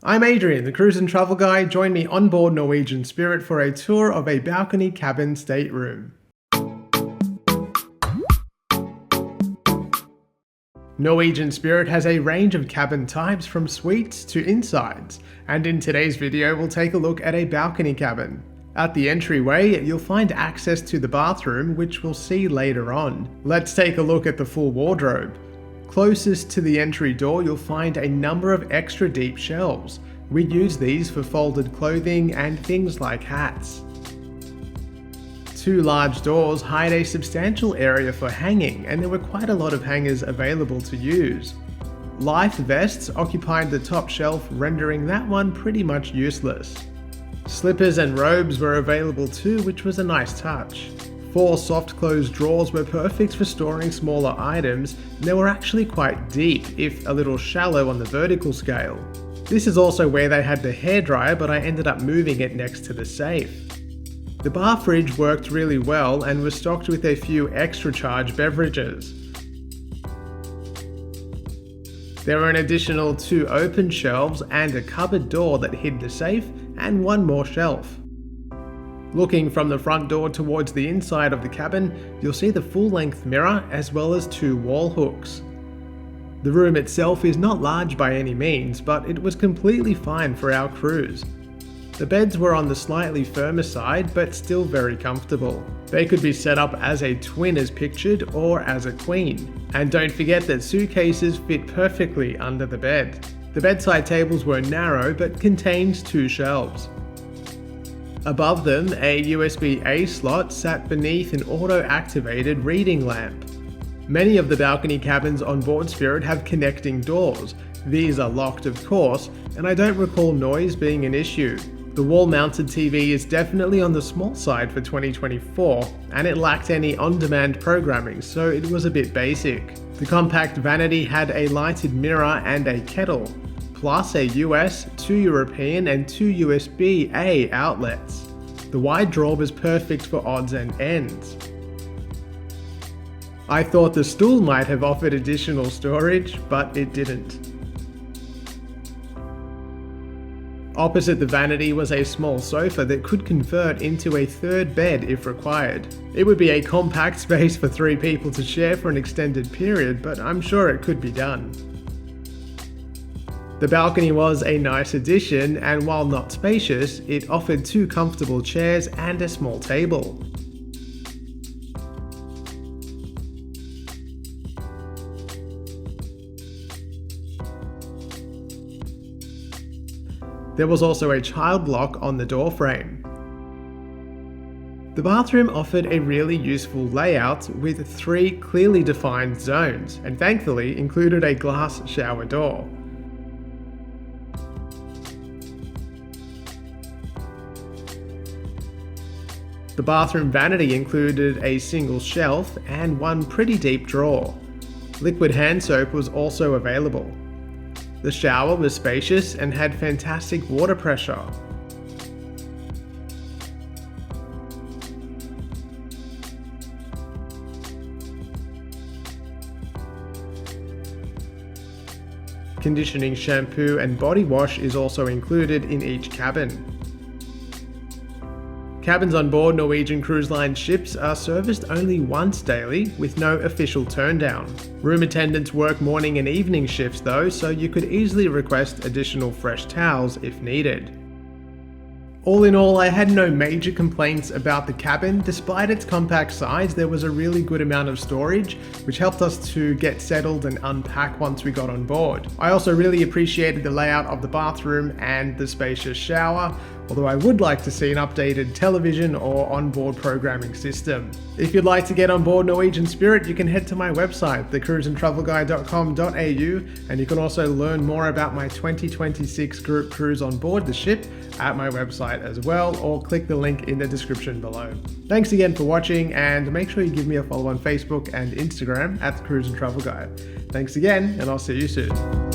I'm Adrian, the cruise and travel guy. Join me on board Norwegian Spirit for a tour of a balcony cabin stateroom. Norwegian Spirit has a range of cabin types from suites to insides, and in today's video we'll take a look at a balcony cabin. At the entryway, you'll find access to the bathroom, which we'll see later on. Let's take a look at the full wardrobe. Closest to the entry door, you'll find a number of extra deep shelves. We use these for folded clothing and things like hats. Two large doors hide a substantial area for hanging, and there were quite a lot of hangers available to use. Life vests occupied the top shelf, rendering that one pretty much useless. Slippers and robes were available too, which was a nice touch. 4 soft close drawers were perfect for storing smaller items, and they were actually quite deep, if a little shallow on the vertical scale. This is also where they had the hairdryer, but I ended up moving it next to the safe. The bar fridge worked really well and was stocked with a few extra charge beverages. There were an additional 2 open shelves and a cupboard door that hid the safe, and 1 more shelf. Looking from the front door towards the inside of the cabin, you'll see the full-length mirror as well as 2 wall hooks. The room itself is not large by any means, but it was completely fine for our cruise. The beds were on the slightly firmer side, but still very comfortable. They could be set up as a twin as pictured, or as a queen. And don't forget that suitcases fit perfectly under the bed. The bedside tables were narrow, but contained 2 shelves. Above them, a USB-A slot sat beneath an auto-activated reading lamp. Many of the balcony cabins on board Spirit have connecting doors. These are locked, of course, and I don't recall noise being an issue. The wall-mounted TV is definitely on the small side for 2024, and it lacked any on-demand programming, so it was a bit basic. The compact vanity had a lighted mirror and a kettle, plus a US, 2 European and 2 USB-A outlets. The wide drawer was perfect for odds and ends. I thought the stool might have offered additional storage, but it didn't. Opposite the vanity was a small sofa that could convert into a 3rd bed if required. It would be a compact space for 3 people to share for an extended period, but I'm sure it could be done. The balcony was a nice addition, and while not spacious, it offered 2 comfortable chairs and a small table. There was also a child lock on the doorframe. The bathroom offered a really useful layout with 3 clearly defined zones, and thankfully included a glass shower door. The bathroom vanity included a single shelf and 1 pretty deep drawer. Liquid hand soap was also available. The shower was spacious and had fantastic water pressure. Conditioning shampoo and body wash is also included in each cabin. Cabins on board Norwegian Cruise Line ships are serviced only once daily, with no official turndown. Room attendants work morning and evening shifts though, so you could easily request additional fresh towels if needed. All in all, I had no major complaints about the cabin. Despite its compact size, there was a really good amount of storage, which helped us to get settled and unpack once we got on board. I also really appreciated the layout of the bathroom and the spacious shower, although I would like to see an updated television or onboard programming system. If you'd like to get on board Norwegian Spirit, you can head to my website, thecruiseandtravelguide.com.au, and you can also learn more about my 2026 group cruise on board the ship at my website as well, or click the link in the description below. Thanks again for watching, and make sure you give me a follow on Facebook and Instagram at The Cruise and Travel Guide. Thanks again, and I'll see you soon.